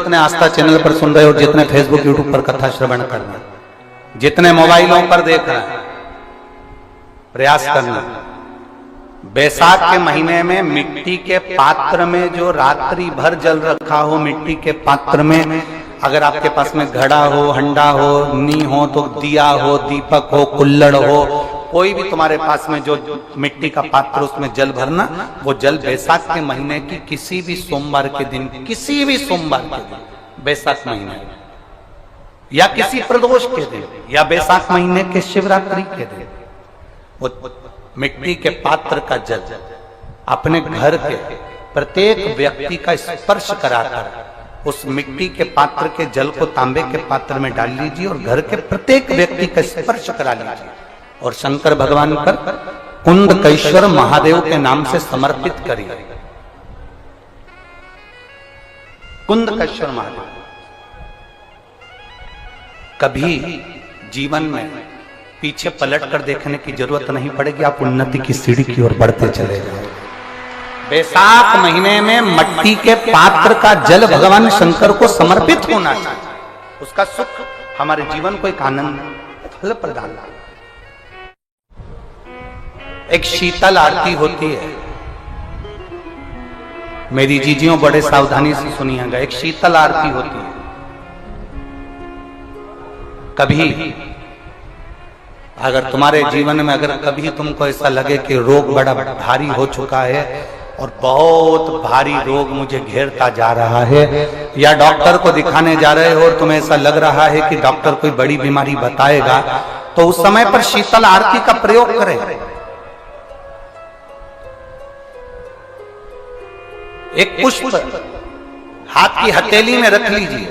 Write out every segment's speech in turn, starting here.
जितने आस्था चैनल पर सुन रहे हो, जितने फेसबुक यूट्यूब पर कथा श्रवण कर रहे हैं, जितने मोबाइलों पर देख रहे हैं, प्रयास करना। बैसाख के महीने में मिट्टी के पात्र में जो रात्रि भर जल रखा हो, मिट्टी के पात्र में, अगर आपके पास में घड़ा हो, हंडा हो, नी हो, तो दिया हो, दीपक हो, कुल्लड़ हो, कोई भी तुम्हारे पास में जो मिट्टी का पात्र, उसमें जल भरना। वो जल बैसाख के महीने की किसी भी सोमवार के दिन, किसी भी सोमवार के दिन, बैसाख महीने या किसी प्रदोष के दिन, या बैसाख महीने के शिवरात्रि के दिन, वो मिट्टी के पात्र का जल अपने घर के प्रत्येक व्यक्ति का स्पर्श कराकर उस मिट्टी के पात्र के जल को तांबे के पात्र में डाल लीजिए और घर के प्रत्येक व्यक्ति का स्पर्श करा लीजिए और शंकर भगवान पर कुंडकेश्वर महादेव के नाम से समर्पित करिए। कुंडकेश्वर महादेव। कभी जीवन में पीछे पलट कर देखने की जरूरत नहीं पड़ेगी, आप उन्नति की सीढ़ी की ओर बढ़ते चले जाओ। बैसाख महीने में मट्टी के पात्र का जल भगवान शंकर को समर्पित होना चाहिए। उसका सुख हमारे जीवन को एक आनंद फल प्रदान। एक शीतल आरती होती है, मेरी जीजियों बड़े सावधानी से सुनिएगा। एक शीतल आरती होती है। कभी अगर तुम्हारे जीवन में अगर कभी तुमको ऐसा लगे कि रोग बड़ा भारी हो चुका है और बहुत भारी रोग मुझे घेरता जा रहा है, या डॉक्टर को दिखाने जा रहे हो और तुम्हें ऐसा लग रहा है कि डॉक्टर कोई बड़ी बीमारी बताएगा, तो उस समय पर शीतल आरती का प्रयोग करें। एक पुष्प हाथ की हथेली में रख लीजिए,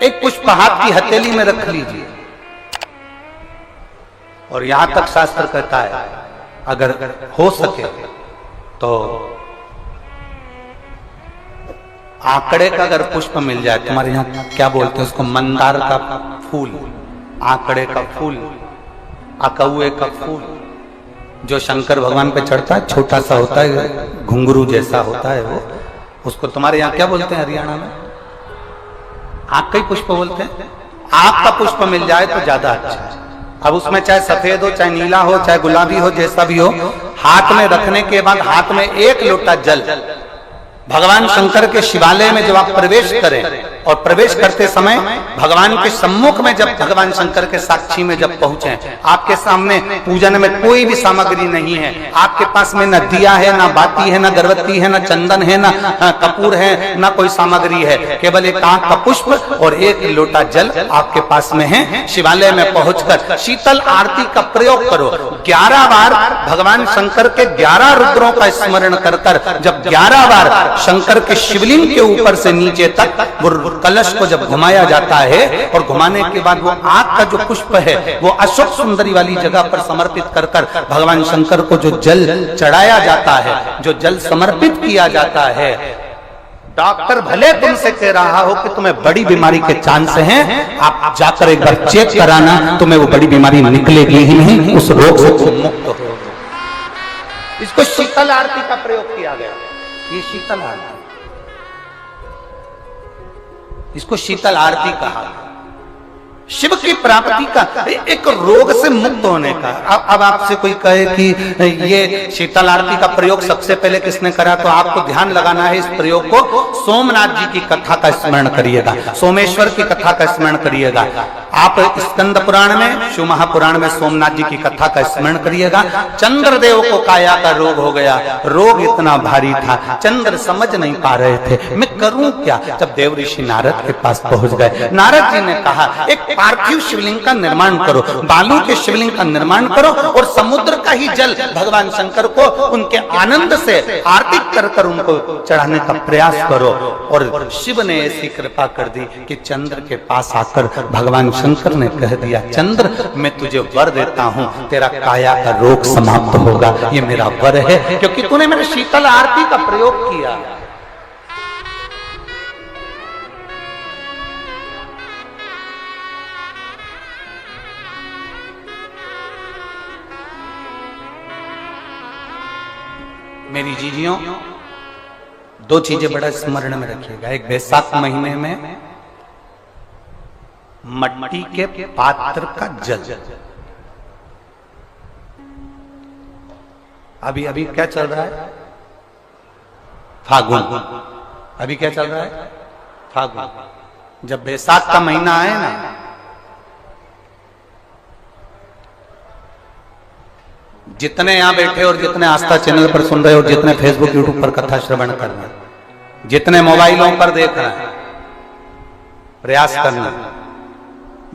एक पुष्प हाथ की हथेली में रख लीजिए, और यहां तक शास्त्र कहता है अगर हो सके तो आंकड़े का अगर पुष्प मिल जाए, तुम्हारे यहां क्या बोलते हैं उसको, मंदार का फूल, आंकड़े का फूल, अकौए का फूल, जो शंकर भगवान पे चढ़ता है, छोटा सा होता है, घुंघरू जैसा होता है वो, उसको तुम्हारे यहां क्या बोलते हैं हरियाणा में? आंख का ही पुष्प बोलते हैं। आंख का पुष्प मिल जाए तो ज्यादा अच्छा है। अब उसमें चाहे सफेद हो, चाहे नीला हो, चाहे गुलाबी हो, जैसा भी हो, हाथ में रखने के बाद हाथ में एक लोटा जल भगवान शंकर के शिवालय में जब आप प्रवेश करें, और प्रवेश करते समय भगवान के सम्मुख में जब भगवान शंकर के साक्षी में जब पहुंचे, आपके सामने पूजन में कोई भी सामग्री नहीं है, आपके पास में न दिया है, न बाती है, न गर्भवती है, न चंदन है, न कपूर है, न कोई सामग्री है, केवल एक आंख का पुष्प और एक लोटा जल आपके पास में है। शिवालय में पहुंचकर शीतल आरती का प्रयोग करो। 11 बार भगवान शंकर के 11 रुद्रों का स्मरण कर कर जब 11 बार शंकर के शिवलिंग के ऊपर से नीचे तक वो कलश को जब घुमाया जाता है, और घुमाने के बाद वो आग का जो पुष्प है वो अशोक सुंदरी वाली जगह पर समर्पित कर कर भगवान शंकर को जो जल चढ़ाया जाता है, जो जल समर्पित किया जाता है, डॉक्टर भले तुमसे कह रहा हो कि तुम्हें बड़ी बीमारी के चांस हैं, आप जाकर एक बार चेक कराना, तुम्हें वो बड़ी बीमारी निकलेगी ही नहीं, उस रोग से तुम मुक्त हो। इसको शीतल आरती का प्रयोग किया गया। ये शीतल आरती, इसको शीतल आरती कहा। शिव की प्राप्ति का, एक रोग से मुक्त होने का। अब आपसे कोई कहे कि ये शीतल आरती का प्रयोग सबसे पहले किसने करा, तो आपको ध्यान लगाना है इस प्रयोग को। सोमनाथ जी की कथा का स्मरण करिएगा, सोमेश्वर की कथा का स्मरण करिएगा। आप स्कंद पुराण में, शिव महापुराण में सोमनाथ जी की कथा का स्मरण करिएगा। चंद्रदेव को काया का रोग हो गया, रोग इतना भारी था, चंद्र समझ नहीं पा रहे थे मैं करूं क्या। जब देव ऋषि नारद के पास पहुंच गए, नारद जी ने कहा एक पार्थिव शिवलिंग का निर्माण करो, बालू के शिवलिंग का निर्माण करो, और समुद्र का ही जल भगवान शंकर को उनके आनंद से आरती कर कर उनको चढ़ाने का प्रयास करो। और शिव ने ऐसी कृपा कर दी कि चंद्र के पास आकर भगवान शंकर ने कह दिया, चंद्र मैं तुझे वर देता हूँ, तेरा काया का रोग समाप्त होगा, ये मेरा वर है, क्योंकि तूने मेरे शीतल आरती का प्रयोग किया। मेरी जीजियों, दो चीजें बड़ा स्मरण में रखिएगा। एक बैसाख महीने में मट्टी के पात्र का जल, अभी अभी क्या चल रहा है, फागुन। अभी क्या चल रहा है, फागुन। जब बैसाख का महीना आए ना, जितने यहां बैठे और जितने आस्था चैनल पर सुन रहे हो, जितने फेसबुक यूट्यूब पर कथा श्रवण कर रहे हैं, जितने मोबाइलों पर देख रहे हैं, प्रयास करना,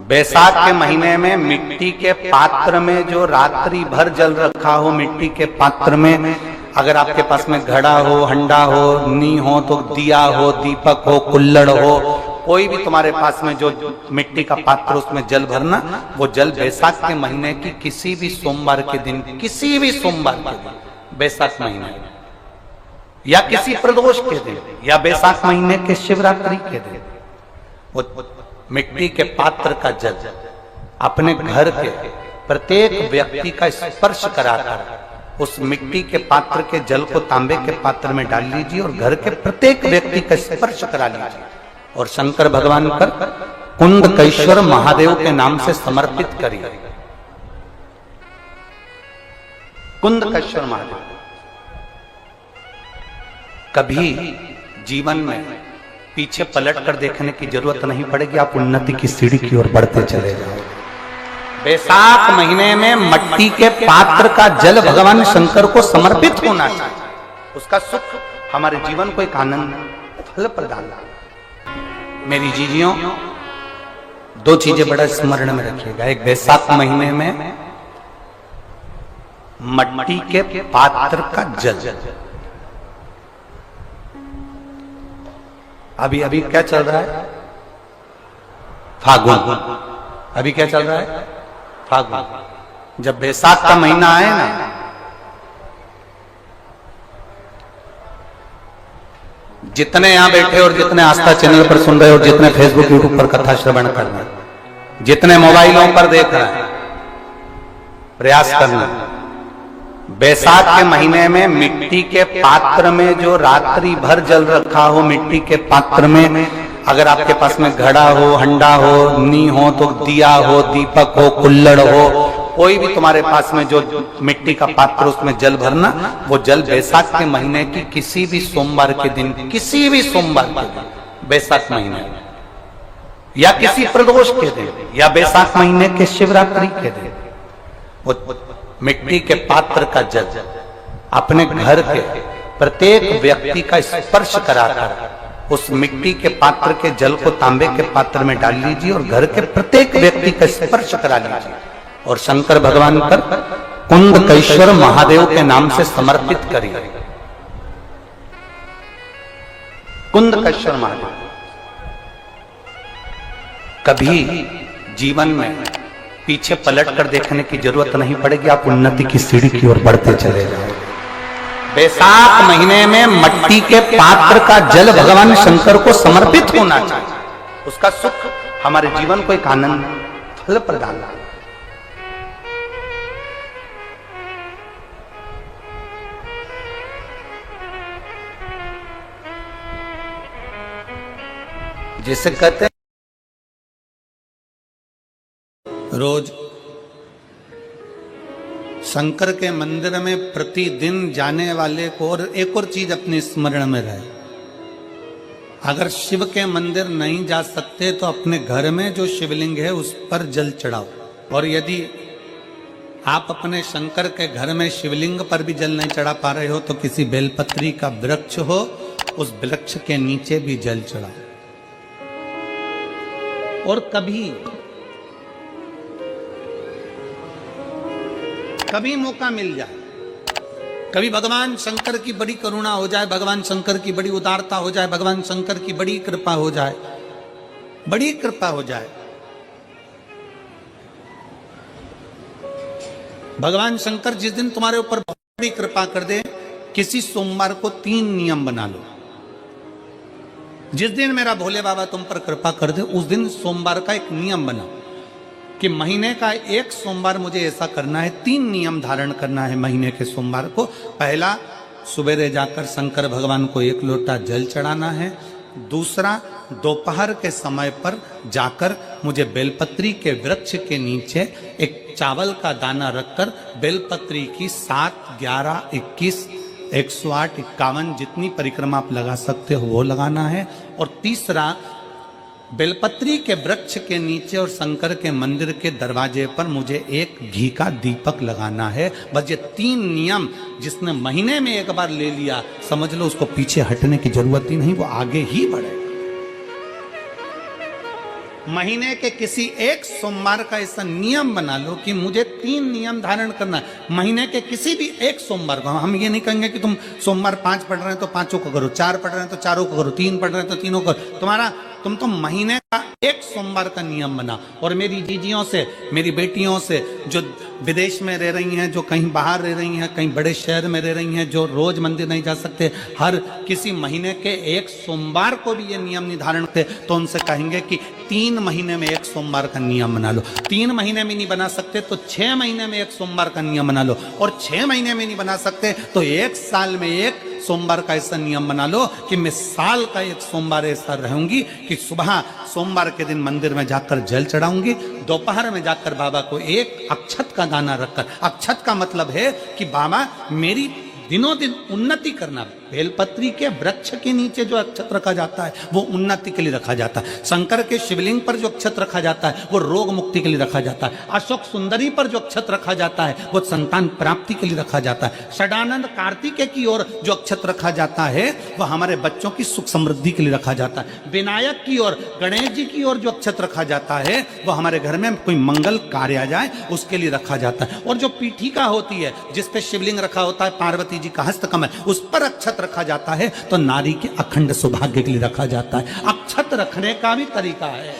बैसाख के महीने में मिट्टी के पात्र में जो रात्रि भर जल रखा हो, मिट्टी के पात्र में, अगर आपके पास में घड़ा हो, हंडा हो, नी हो, तो दिया हो, दीपक हो, कुल्लड़ हो, कोई भी तुम्हारे पास में जो मिट्टी का पात्र, उसमें जल भरना। वो जल बैसाख के महीने की किसी भी सोमवार के दिन, किसी भी सोमवार के दिन, बैसाख महीने या किसी प्रदोष के दिन, या बैसाख महीने के शिवरात्रि के दिन, वो मिट्टी के पात्र का जल अपने घर के प्रत्येक व्यक्ति का स्पर्श कराकर उस मिट्टी के पात्र के जल को तांबे के पात्र में डाल लीजिए और घर के प्रत्येक व्यक्ति का स्पर्श करा लीजिए और शंकर भगवान पर कुंडकेश्वर महादेव के नाम से समर्पित करिए। कुंडकेश्वर महादेव। कभी जीवन में पीछे पलट कर देखने की जरूरत नहीं पड़ेगी, आप उन्नति की सीढ़ी की ओर बढ़ते चले जाओगे। बैसाख महीने में मट्टी के पात्र का जल भगवान शंकर को समर्पित होना चाहिए। उसका सुख हमारे जीवन को एक आनंद फल प्रदान। मेरी जीजियों, दो चीजें बड़ा स्मरण में रखिएगा। एक, बैसाख महीने में मट्टी के पात्र का जल, अभी अभी क्या चल रहा है, फागुन। अभी क्या चल रहा है, फागुन। जब बैसाख का महीना आए ना, जितने यहां बैठे और जितने आस्था चैनल पर सुन रहे हो, जितने फेसबुक यूट्यूब पर कथा श्रवण कर रहे हैं, जितने मोबाइलों पर देख रहे हैं, प्रयास करना, बैसाख के महीने में मिट्टी के पात्र में जो रात्रि भर जल रखा हो, मिट्टी के पात्र में, अगर आपके पास में घड़ा हो, हंडा हो, नी हो, तो दिया हो, दीपक हो, कुल्लड़ हो, कोई भी तुम्हारे पास में जो मिट्टी का पात्र, उसमें जल भरना। वो जल बैसाख के महीने की किसी भी सोमवार के दिन, किसी भी सोमवार के दिन, बैसाख महीने या किसी प्रदोष के दिन, या बैसाख महीने के शिवरात्रि के दिन, वो मिट्टी के पात्र का जल अपने घर के प्रत्येक व्यक्ति का स्पर्श कराकर उस मिट्टी के पात्र के जल को तांबे के पात्र में डाल लीजिए और घर के प्रत्येक व्यक्ति का स्पर्श करा लीजिए और शंकर भगवान पर कुंडकेश्वर महादेव के नाम से समर्पित करिए। कुंडकेश्वर महादेव। कभी जीवन में पीछे पलट कर देखने की जरूरत नहीं पड़ेगी, आप उन्नति की सीढ़ी की ओर बढ़ते चले जाओगे। बैसाख महीने में मट्टी के पात्र का जल भगवान शंकर को समर्पित होना चाहिए। उसका सुख हमारे जीवन को एक आनंद फल प्रदान। जिसे कहते हैं रोज शंकर के मंदिर में प्रतिदिन जाने वाले को, और एक और चीज अपने स्मरण में रहे, अगर शिव के मंदिर नहीं जा सकते तो अपने घर में जो शिवलिंग है उस पर जल चढ़ाओ। और यदि आप अपने शंकर के घर में शिवलिंग पर भी जल नहीं चढ़ा पा रहे हो तो किसी बेलपत्री का वृक्ष हो, उस वृक्ष के नीचे भी जल चढ़ाओ। और कभी मौका मिल जाए, कभी भगवान शंकर की बड़ी करुणा हो जाए, भगवान शंकर की बड़ी उदारता हो जाए, भगवान शंकर की बड़ी कृपा हो जाए, बड़ी कृपा हो जाए, भगवान शंकर जिस दिन तुम्हारे ऊपर बड़ी कृपा कर दे, किसी सोमवार को 3 नियम बना लो। जिस दिन मेरा भोले बाबा तुम पर कृपा कर दे, उस दिन सोमवार का एक नियम बनाओ कि महीने का एक सोमवार मुझे ऐसा करना है, 3 नियम धारण करना है महीने के सोमवार को। पहला, सवेरे जाकर शंकर भगवान को 1 लोटा जल चढ़ाना है। दूसरा, दोपहर के समय पर जाकर मुझे बेलपत्री के वृक्ष के नीचे एक चावल का दाना रखकर बेलपत्री की 7, 11, 21, 108, 51 जितनी परिक्रमा आप लगा सकते हो वो लगाना है। और तीसरा, बेलपत्री के वृक्ष के नीचे और शंकर के मंदिर के दरवाजे पर मुझे एक घी का दीपक लगाना है। बस ये 3 नियम जिसने महीने में एक बार ले लिया, समझ लो उसको पीछे हटने की जरूरत ही नहीं, वो आगे ही बढ़ेगा। महीने के किसी एक सोमवार का ऐसा नियम बना लो कि मुझे 3 नियम धारण करना है। महीने के किसी भी एक सोमवार को हम ये नहीं कहेंगे कि तुम सोमवार 5 पढ़ रहे हैं तो 5 को करो, 4 पढ़ रहे हैं तो 4 को करो, 3 पढ़ रहे हैं तो 3 को करो। तुम तो महीने का एक सोमवार का नियम बना। और मेरी जीजियों से, मेरी बेटियों से जो विदेश में रह रही हैं, जो कहीं बाहर रह रही हैं, कहीं बड़े शहर में रह रही हैं, जो रोज मंदिर नहीं जा सकते, हर किसी महीने के एक सोमवार को भी ये नियम निर्धारण करते, तो उनसे कहेंगे कि 3 महीने में एक सोमवार का नियम बना लो। 3 महीने में नहीं बना सकते तो 6 महीने में एक सोमवार का नियम बना लो। और 6 महीने में नहीं बना सकते तो 1 साल में एक सोमवार का ऐसा नियम बना लो कि मैं साल का एक सोमवार ऐसा रहूंगी कि सुबह सोमवार के दिन मंदिर में जाकर जल चढ़ाऊंगी, दोपहर में जाकर बाबा को एक अक्षत का दाना रखकर, अक्षत का मतलब है कि बाबा मेरी दिनों दिन उन्नति करना। बेलपत्री के वृक्ष के नीचे जो अक्षत रखा जाता है वो उन्नति के लिए रखा जाता है। शंकर के शिवलिंग पर जो अक्षत रखा जाता है वो रोग मुक्ति के लिए रखा जाता है। अशोक सुंदरी पर जो अक्षत रखा जाता है वो संतान प्राप्ति के लिए रखा जाता है। षडानंद कार्तिकेय की ओर जो अक्षत रखा जाता है वह हमारे बच्चों की सुख समृद्धि के लिए रखा जाता है। विनायक की ओर, गणेश जी की ओर जो अक्षत रखा जाता है वह हमारे घर में कोई मंगल कार्य आ जाए उसके लिए रखा जाता है। और जो पीठिका होती है जिसपे शिवलिंग रखा होता है, पार्वती जी का हस्तकमल, उस पर अक्षत रखा जाता है तो नारी के अखंड सौभाग्य के लिए रखा जाता है। अक्षत रखने का भी तरीका है।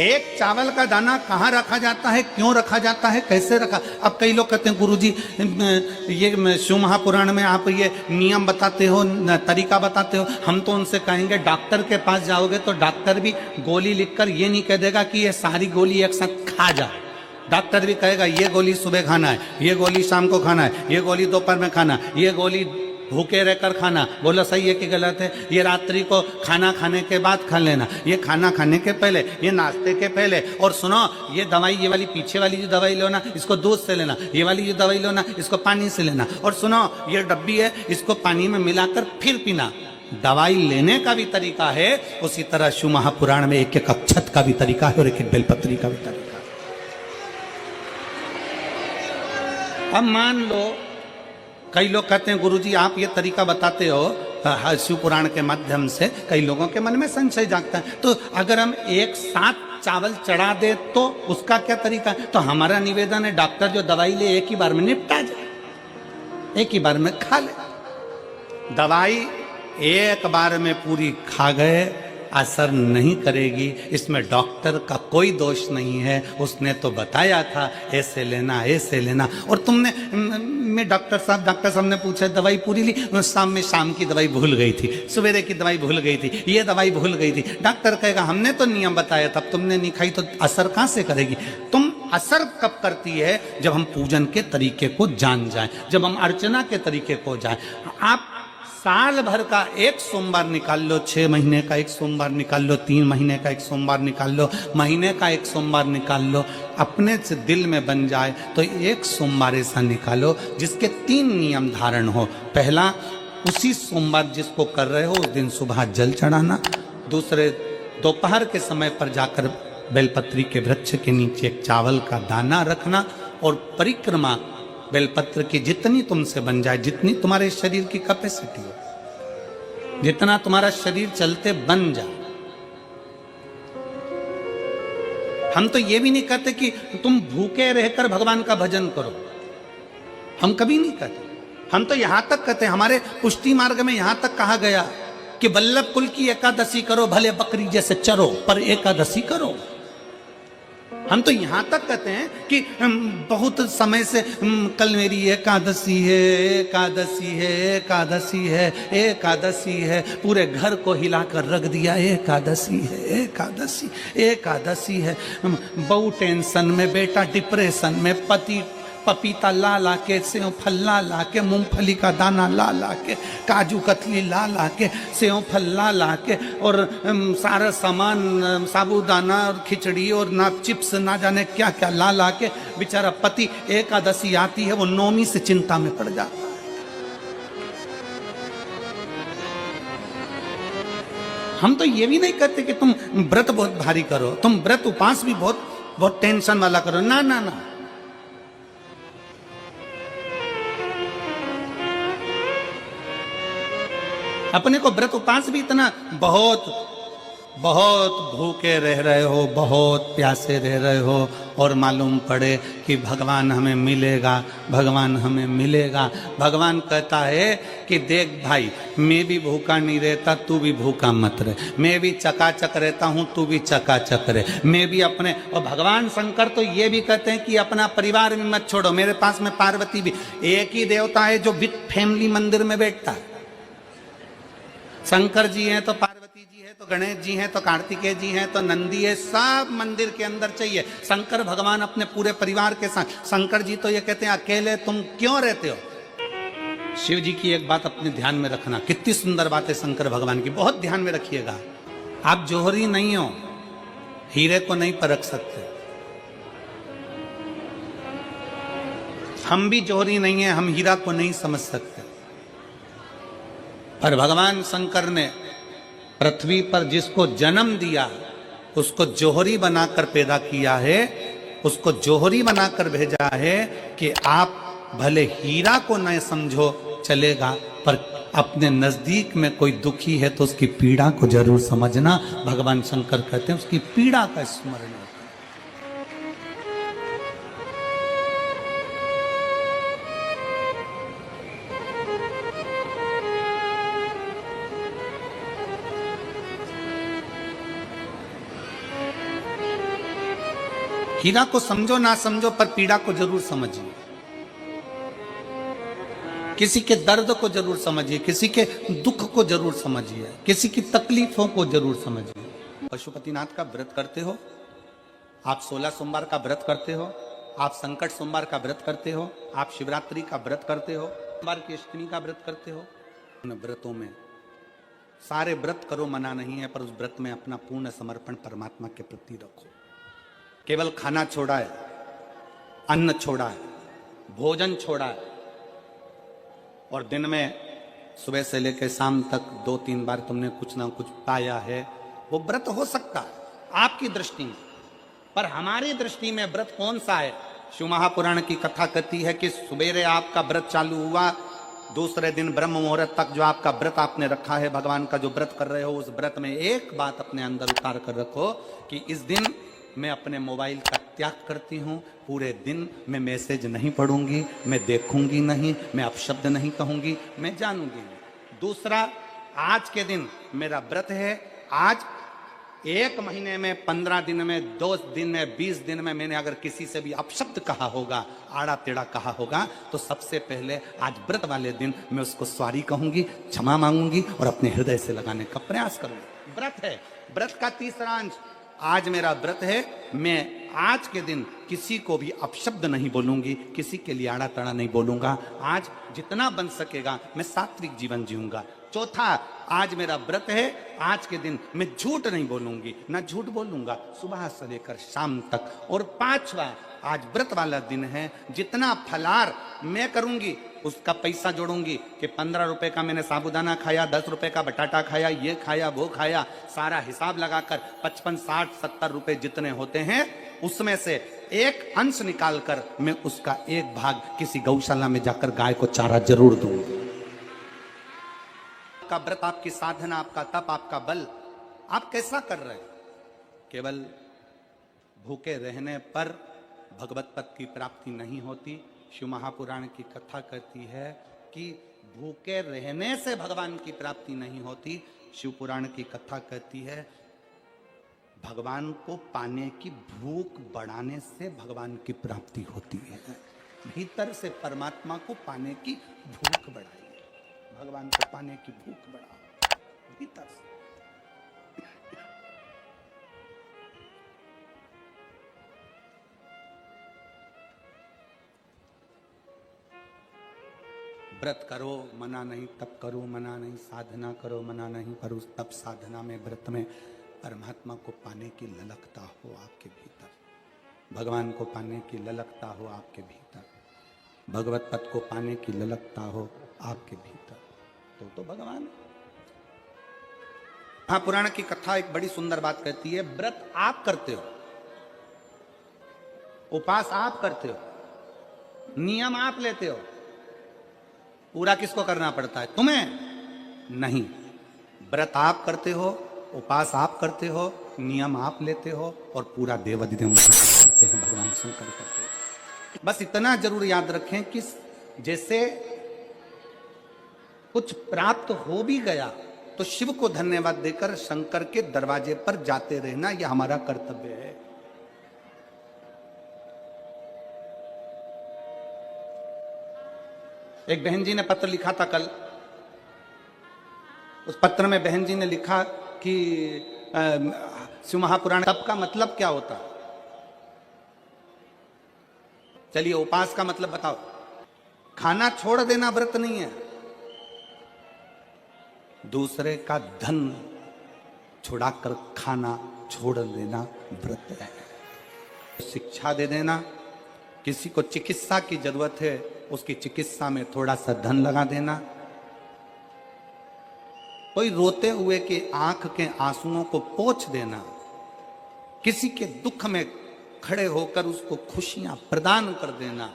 एक चावल का दाना कहाँ रखा जाता है, क्यों रखा जाता है, कैसे रखा। अब कई लोग कहते हैं गुरुजी ये शिव महापुराण में आप ये नियम बताते हो, तरीका बताते हो। हम तो उनसे कहेंगे डॉक्टर के पास जाओगे तो डॉक्टर भी गोली लिखकर ये नहीं कह देगा कि ये सारी गोली एक साथ खा जा। डॉक्टर भी कहेगा ये गोली सुबह खाना है, ये गोली शाम को खाना है, ये गोली दोपहर में खाना, ये गोली भूखे रहकर खाना। बोला सही है कि गलत है? ये रात्रि को खाना खाने के बाद खा लेना, ये खाना खाने के पहले, ये नाश्ते के पहले। और सुनो ये दवाई, ये वाली पीछे वाली जो दवाई लो ना इसको दूध से लेना, ये वाली जो दवाई लो ना इसको पानी से लेना। और सुनो ये डब्बी है इसको पानी में मिलाकर फिर पीना। दवाई लेने का भी तरीका है, उसी तरह शिव महापुराण में एक एक अक्षत का भी तरीका है और एक एक बेलपत्री का भी तरीका है। अब मान लो कई लोग कहते हैं गुरुजी आप ये तरीका बताते हो शिव पुराण के माध्यम से, कई लोगों के मन में संशय जागता है, तो अगर हम एक साथ चावल चढ़ा दे तो उसका क्या तरीका है? तो हमारा निवेदन है डॉक्टर जो दवाई ले एक ही बार में निपटा जाए, एक ही बार में खा ले। दवाई एक बार में पूरी खा गए असर नहीं करेगी, इसमें डॉक्टर का कोई दोष नहीं है। उसने तो बताया था ऐसे लेना ऐसे लेना, और तुमने मैं डॉक्टर साहब ने पूछा दवाई पूरी ली, शाम की दवाई भूल गई थी, सवेरे की दवाई भूल गई थी, ये दवाई भूल गई थी। डॉक्टर कहेगा हमने तो नियम बताया था, तुमने नहीं खाई तो असर कहाँ से करेगी? तुम असर कब करती है? जब हम पूजन के तरीके को जान जाएं, जब हम अर्चना के तरीके को जाएं। आप साल भर का एक सोमवार निकाल लो, 6 महीने का एक सोमवार निकाल लो, 3 महीने का एक सोमवार निकाल लो, महीने का एक सोमवार निकाल लो, अपने से दिल में बन जाए तो एक सोमवार ऐसा निकालो जिसके 3 नियम धारण हो। पहला, उसी सोमवार जिसको कर रहे हो उस दिन सुबह जल चढ़ाना। दूसरे, दोपहर के समय पर जाकर बेलपत्री के वृक्ष के नीचे एक चावल का दाना रखना। और परिक्रमा बेलपत्र की जितनी तुमसे बन जाए, जितनी तुम्हारे शरीर की कैपेसिटी हो, जितना तुम्हारा शरीर चलते बन जाए। हम तो ये भी नहीं कहते कि तुम भूखे रहकर भगवान का भजन करो, हम कभी नहीं कहते। हम तो यहां तक कहते हैं, हमारे पुष्टि मार्ग में यहां तक कहा गया कि वल्लभ कुल की एकादशी करो, भले बकरी जैसे चरो पर एकादशी करो। हम तो यहाँ तक कहते हैं कि बहुत समय से कल मेरी एकादशी है, एकादशी है, एकादशी है, एकादशी है, पूरे घर को हिलाकर रख दिया, एकादशी है, एकादशी, एकादशी है। बहू टेंशन में, बेटा डिप्रेशन में, पति पपीता ला ला के, सेव फल ला ला के, मूंगफली का दाना ला ला के, काजू कतली ला ला के, सेव फल ला ला के, और सारा सामान, साबूदाना और खिचड़ी और ना चिप्स ना जाने क्या क्या ला ला के बेचारा पति एकादशी आती है वो नौमी से चिंता में पड़ जाता। हम तो ये भी नहीं कहते कि तुम व्रत बहुत भारी करो, तुम व्रत उपास भी बहुत बहुत टेंशन वाला करो, ना ना ना। अपने को व्रत उपास भी इतना बहुत बहुत भूखे रह रहे हो, बहुत प्यासे रह रहे हो, और मालूम पड़े कि भगवान हमें मिलेगा, भगवान हमें मिलेगा। भगवान कहता है कि देख भाई, मैं भी भूखा नहीं रहता, तू भी भूखा मत रहे, मैं भी चकाचक रहता हूं, तू भी चकाचक रहे, मैं भी अपने। और भगवान शंकर तो ये भी कहते हैं कि अपना परिवार भी मत छोड़ो। मेरे पास में पार्वती भी, एक ही देवता है जो विद फैमिली मंदिर में बैठता है। शंकर जी हैं तो पार्वती जी है, तो गणेश जी हैं, तो कार्तिकेय जी हैं, तो नंदी है, सब मंदिर के अंदर चाहिए। शंकर भगवान अपने पूरे परिवार के साथ। शंकर जी तो ये कहते हैं अकेले तुम क्यों रहते हो। शिव जी की एक बात अपने ध्यान में रखना, कितनी सुंदर बात है शंकर भगवान की, बहुत ध्यान में रखिएगा। आप जौहरी नहीं हो, हीरे को नहीं परख सकते। हम भी जौहरी नहीं है, हम हीरा को नहीं समझ सकते। पर भगवान शंकर ने पृथ्वी पर जिसको जन्म दिया उसको जौहरी बनाकर पैदा किया है, उसको जौहरी बनाकर भेजा है कि आप भले हीरा को न समझो चलेगा, पर अपने नजदीक में कोई दुखी है तो उसकी पीड़ा को जरूर समझना। भगवान शंकर कहते हैं उसकी पीड़ा का स्मरण। हीरा को समझो ना समझो, पर पीड़ा को जरूर समझिए। किसी के दर्द को जरूर समझिए, किसी के दुख को जरूर समझिए, किसी की तकलीफों को जरूर समझिए। पशुपतिनाथ का व्रत करते हो आप, 16 सोमवार का व्रत करते हो आप, संकट सोमवार का व्रत करते हो आप, शिवरात्रि का व्रत करते हो, सोमवार की अष्टमी का व्रत करते हो। उन व्रतों में सारे व्रत करो, मना नहीं है, पर उस व्रत में अपना पूर्ण समर्पण परमात्मा के प्रति रखो। केवल खाना छोड़ा है, अन्न छोड़ा है, भोजन छोड़ा है, और दिन में सुबह से लेकर शाम तक 2-3 बार तुमने कुछ ना कुछ पाया है, वो व्रत हो सकता है आपकी दृष्टि में। पर हमारी दृष्टि में व्रत कौन सा है। शिव महापुराण की कथा कहती है कि सुबेरे आपका व्रत चालू हुआ, दूसरे दिन ब्रह्म मुहूर्त तक जो आपका व्रत आपने रखा है, भगवान का जो व्रत कर रहे हो, उस व्रत में एक बात अपने अंदर उतार कर रखो कि इस दिन मैं अपने मोबाइल का त्याग करती हूँ, पूरे दिन मैं मैसेज नहीं पढ़ूंगी, मैं देखूंगी नहीं, मैं अपशब्द नहीं कहूंगी, मैं जानूंगी नहीं। दूसरा, आज के दिन मेरा व्रत है, आज 1 महीने में, 15 दिन में, 2 दिन में, 20 दिन में मैंने अगर किसी से भी अपशब्द कहा होगा, आड़ा टेढ़ा कहा होगा, तो सबसे पहले आज व्रत वाले दिन मैं उसको सॉरी कहूंगी, क्षमा मांगूंगी और अपने हृदय से लगाने का प्रयास करूंगी। व्रत है। व्रत का तीसरा अंश, आज मेरा व्रत है, मैं आज के दिन किसी को भी अपशब्द नहीं बोलूंगी, किसी के लिए आड़ा तड़ा नहीं बोलूंगा, आज जितना बन सकेगा मैं सात्विक जीवन जीऊंगा। चौथा, आज मेरा व्रत है, आज के दिन मैं झूठ नहीं बोलूंगी, ना झूठ बोलूंगा सुबह से लेकर शाम तक। और पांचवा, आज व्रत वाला दिन है, जितना फलार मैं करूंगी उसका पैसा जोड़ूंगी कि 15 रुपए का मैंने साबूदाना खाया, 10 रुपए का बटाटा खाया, ये खाया वो खाया, सारा हिसाब लगाकर 55, 60, 70 रुपए जितने होते हैं उसमें से एक अंश निकालकर मैं उसका एक भाग किसी गौशाला में जाकर गाय को चारा जरूर दूंगी। आपका व्रत, आपकी साधना, आपका तप, आपका बल, आप कैसा कर रहे हैं। केवल भूखे रहने पर भगवत पद की प्राप्ति नहीं होती। शिव महापुराण की कथा कहती है कि भूखे रहने से भगवान की प्राप्ति नहीं होती। शिव पुराण की कथा कहती है भगवान को पाने की भूख बढ़ाने से भगवान की प्राप्ति होती है। भीतर से परमात्मा को पाने की भूख बढ़ाइए, भगवान को पाने की भूख बढ़ाओ भीतर से। व्रत करो मना नहीं, तप करो मना नहीं, साधना करो मना नहीं, पर उस तप साधना में व्रत में परमात्मा को पाने की ललकता हो आपके भीतर, भगवान को पाने की ललकता हो आपके भीतर, भगवत पद को पाने की ललकता हो आपके भीतर, तो भगवान है। महापुराण की कथा एक बड़ी सुंदर बात कहती है, व्रत आप करते हो, उपास आप करते हो, नियम आप लेते हो, पूरा किसको करना पड़ता है? तुम्हें नहीं। व्रत आप करते हो, उपास आप करते हो, नियम आप लेते हो, और पूरा देवाधिदेव करते हैं, भगवान शंकर करते हैं। बस इतना जरूर याद रखें कि जैसे कुछ प्राप्त हो भी गया तो शिव को धन्यवाद देकर शंकर के दरवाजे पर जाते रहना, यह हमारा कर्तव्य है। एक बहन जी ने पत्र लिखा था कल, उस पत्र में बहन जी ने लिखा कि शिव महापुराण तप का मतलब क्या होता? चलिए उपास का मतलब बताओ। खाना छोड़ देना व्रत नहीं है, दूसरे का धन छुड़ाकर खाना छोड़ देना व्रत है। शिक्षा दे देना, किसी को चिकित्सा की जरूरत है उसकी चिकित्सा में थोड़ा सा धन लगा देना, कोई रोते हुए के आंख के आंसुओं को पोंछ देना, किसी के दुख में खड़े होकर उसको खुशियां प्रदान कर देना,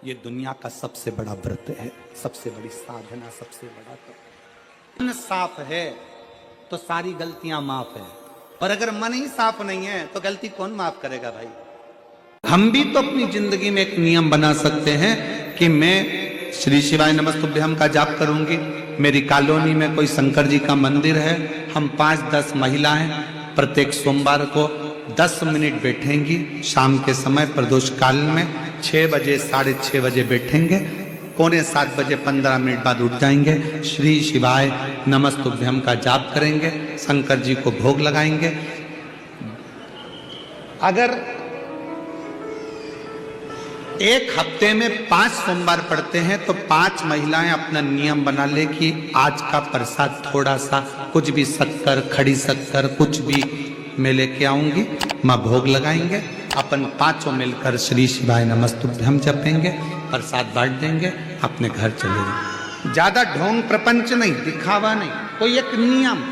ये दुनिया का सबसे बड़ा व्रत है, सबसे बड़ी साधना, सबसे बड़ा तप। मन साफ है तो सारी गलतियां माफ है, और अगर मन ही साफ नहीं है तो गलती कौन माफ करेगा भाई? हम भी तो अपनी जिंदगी में एक नियम बना सकते हैं कि मैं श्री शिवाय नमस्तुभ्यम का जाप करूंगी, मेरी कॉलोनी में कोई शंकर जी का मंदिर है, हम 5-10 महिलाएं प्रत्येक सोमवार को 10 मिनट बैठेंगी, शाम के समय प्रदोष काल में 6 बजे 6:30 बजे बैठेंगे, 6:45 बजे 15 मिनट बाद उठ जाएंगे, श्री शिवाय नमस्तुभ्यम का जाप करेंगे, शंकर जी को भोग लगाएंगे। अगर एक हफ्ते में 5 सोमवार पड़ते हैं तो 5 महिलाएं अपना नियम बना ले कि आज का प्रसाद थोड़ा सा, कुछ भी शक्कर, खड़ी शक्कर, कुछ भी मैं लेके आऊंगी, मां भोग लगाएंगे, अपन 5 मिलकर श्री शिवाय नमस्तुभ्यम जपेंगे, प्रसाद बांट देंगे, अपने घर चले जाएंगे। ज्यादा ढोंग प्रपंच नहीं, दिखावा नहीं, कोई एक नियम।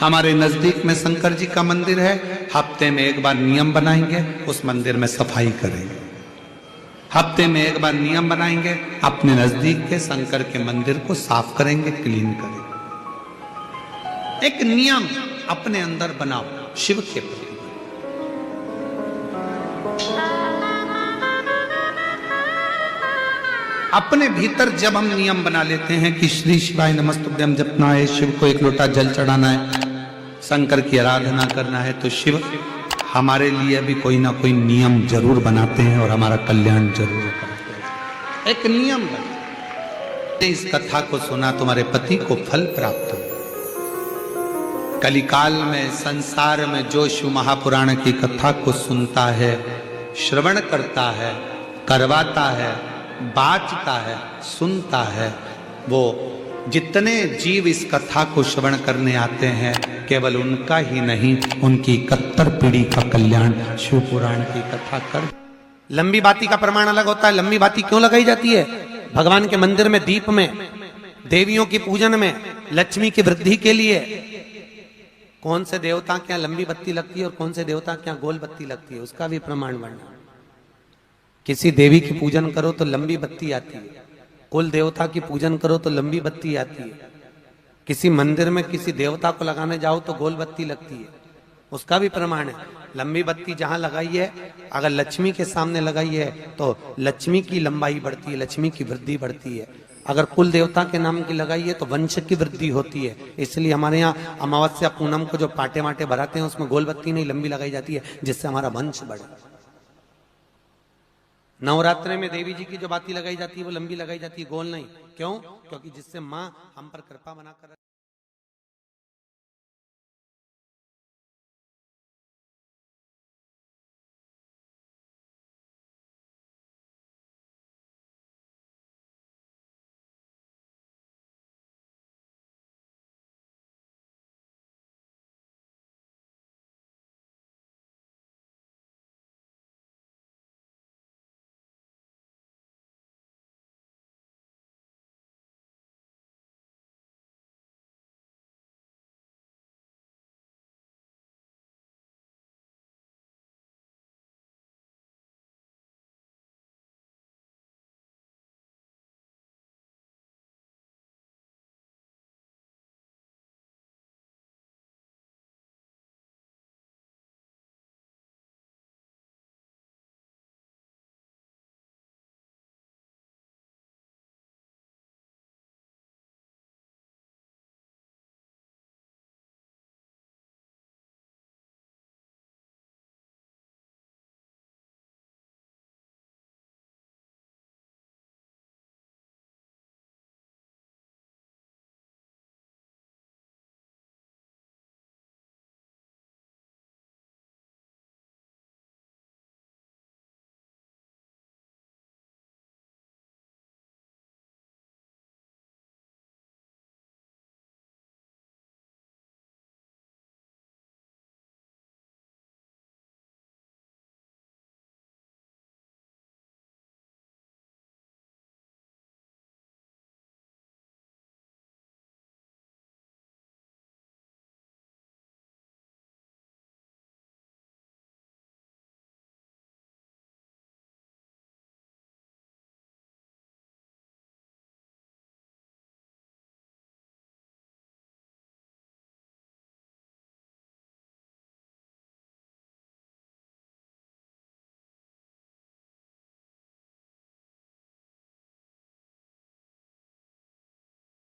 हमारे नजदीक में शंकर जी का मंदिर है, हफ्ते में एक बार नियम बनाएंगे, उस मंदिर में सफाई करेंगे, हफ्ते में एक बार नियम बनाएंगे, अपने नजदीक के शंकर के मंदिर को साफ करेंगे, क्लीन करेंगे। एक नियम अपने अंदर बनाओ शिव के प्रति। अपने भीतर जब हम नियम बना लेते हैं कि श्री शिवाय नमस्तुभ्यम जपना है, शिव को एक लोटा जल चढ़ाना है, शंकर की आराधना करना है, तो शिव हमारे लिए भी कोई ना कोई नियम जरूर बनाते हैं और हमारा कल्याण जरूर करते हैं। एक नियम बना, इस कथा को सुना, तुम्हारे पति को फल प्राप्त हो। कलिकाल में संसार में जो शिव महापुराण की कथा को सुनता है, श्रवण करता है, करवाता है, बाँचता है, सुनता है, वो जितने जीव इस कथा को श्रवण करने आते हैं, केवल उनका ही नहीं, उनकी 71 पीढ़ी का कल्याण शिव पुराण की कथा कर। लंबी बाती का प्रमाण अलग होता है। लंबी बाती क्यों लगाई जाती है? भगवान के मंदिर में दीप में, देवियों की पूजन में, लक्ष्मी की वृद्धि के लिए। कौन से देवता के यहाँ लंबी बत्ती लगती है और कौन से देवता के यहाँ गोल बत्ती लगती है, उसका भी प्रमाण वर्णन। किसी देवी की पूजन करो तो लंबी बत्ती आती है, कुल देवता की पूजन करो तो लंबी बत्ती आती है, किसी मंदिर में किसी देवता को लगाने जाओ तो गोल बत्ती लगती है, उसका भी प्रमाण है। लंबी बत्ती जहां लगाई है, अगर लक्ष्मी के सामने लगाई है तो लक्ष्मी की लंबाई बढ़ती है, लक्ष्मी की वृद्धि बढ़ती है। अगर कुल देवता के नाम की लगाई है तो वंश की वृद्धि होती है। इसलिए हमारे यहाँ अमावस्या पूनम को जो पाटे वाटे भराते हैं उसमें गोल बत्ती नहीं लंबी लगाई जाती है, जिससे हमारा वंश बढ़े। नवरात्रे में देवी जी की जो बाती लगाई जाती है वो लंबी लगाई जाती है, गोल नहीं। क्यों? क्योंकि जिससे माँ हम पर कृपा बनाकर